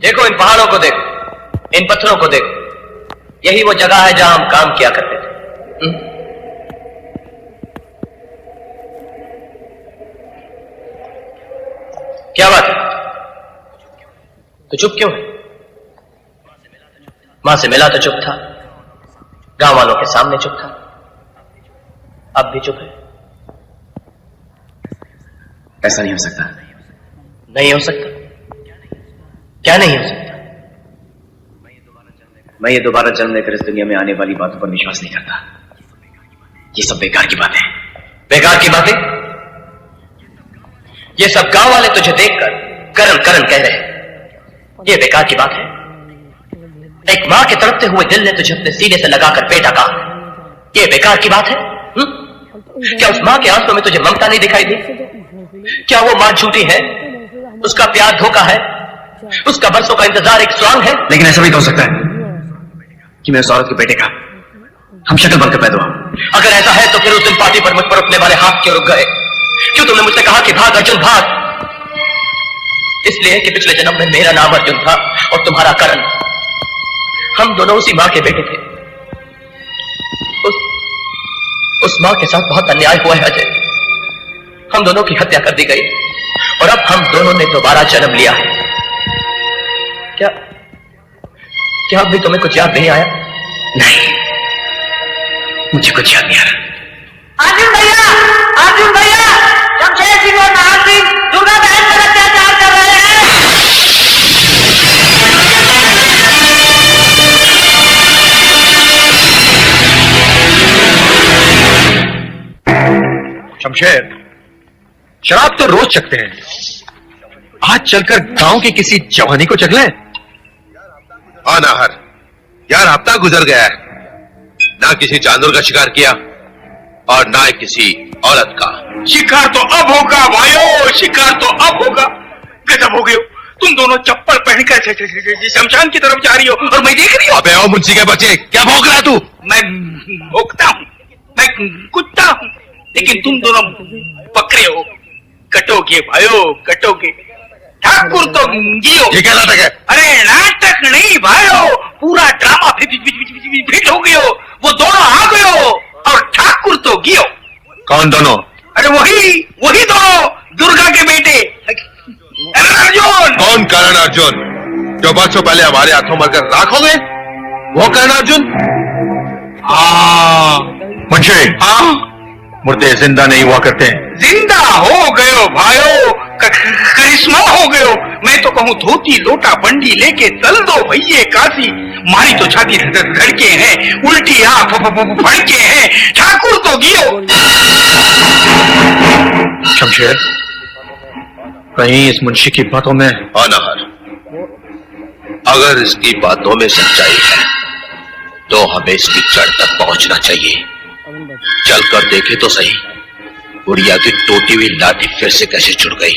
देखो इन पहाड़ों को देखो, इन पत्थरों को देखो, यही वो जगह है जहां हम काम किया करते थे। क्या बात है, तो चुप क्यों है? मां से मिला तो चुप था, गांव वालों के सामने चुप था, अब भी चुप है। ऐसा नहीं हो सकता। नहीं हो सकता? क्या नहीं हो सकता? मैं ये दोबारा जन्म लेकर इस दुनिया में आने वाली बातों पर विश्वास नहीं करता। ये सब बेकार की बातें। बेकार की बातें? ये सब गांव वाले तुझे देखकर करन करन कह रहे हैं, ये बेकार की बात है? एक मां के तड़पते हुए दिल ने तुझे अपने सीने से लगाकर बेटा कहा, ये बेकार की बात है? क्या उस मां के आंसुओं में तुझे ममता नहीं दिखाई दी? क्या वो मां झूठी है? उसका प्यार धोखा है? उसका बरसों का इंतजार एक स्वांग है? लेकिन ऐसा भी तो हो सकता है कि मैं उस औरत के बेटे का हम शक्ल बनकर पैदा हुआ। अगर ऐसा है तो फिर उस दिन पार्टी पर मुझ पर उठने वाले हाथ क्यों रुक गए? क्यों तुमने मुझसे कहा कि भाग अर्जुन भाग? इसलिए कि पिछले जन्म में मेरा नाम अर्जुन था और तुम्हारा करण। हम दोनों उसी मां के बेटे थे। उस मां के साथ बहुत अन्याय हुआ है अजय। हम दोनों की हत्या कर दी गई और अब हम दोनों ने दोबारा जन्म लिया है। क्या अब भी तुम्हें कुछ याद नहीं आया? नहीं, मुझे कुछ याद नहीं आ रहा। अर्जुन भैया, अर्जुन भैया, शमशेर सिंह और नाहर सिंह दुर्गा बहन पर अत्याचार कर रहे हैं। शमशेर, शराब तो रोज चखते हैं, आज चलकर गांव की किसी जवानी को चख लें। हाँ नाहर, यार हफ्ता गुजर गया है, ना किसी जानवर का शिकार किया और ना किसी औरत का। शिकार तो अब होगा भाइयों, शिकार तो अब होगा। गजब हो गए हो तुम दोनों, चप्पल पहनकर शमशान की तरफ जा रही हो और मैं देख रही हूँ। अबे ओ मुंशी के बच्चे, क्या भौंक रहा तू? मैं भोंकता हूँ, मैं कुत्ता हूँ, लेकिन तुम दोनों बकरे हो। कटोगे भाइयों, कटोगे। ठाकुर तो गियो। ये क्या नाटक है? अरे नाटक नहीं भाइयों, पूरा ड्रामा फिट हो गयो। वो दोनों आ गयो और ठाकुर तो गियो। कौन दोनों? अरे वही दोनों, दुर्गा के बेटे अर्जुन। कौन करण अर्जुन जो बरसों पहले हमारे हाथों मरकर राख हो गए? वो करण अर्जुन? मुझे मुर्दे जिंदा नहीं हुआ करते हैं। जिंदा हो गयो भाइयों, करिश्मा हो गयो। मैं तो कहूँ धोती लोटा बंडी लेके चल दो भैये काशी। मारी तो छाती धड़के हैं, उल्टी आंख फड़के हैं। ठाकुर तो गियो। शमशेर, कहीं इस मुंशी की बातों में। हाँ नाहर, अगर इसकी बातों में सच्चाई है तो हमें इसकी जड़ तक पहुंचना चाहिए। चलकर देखे तो सही, बुढ़िया की टूटी हुई लाठी फिर से कैसे छुट गई।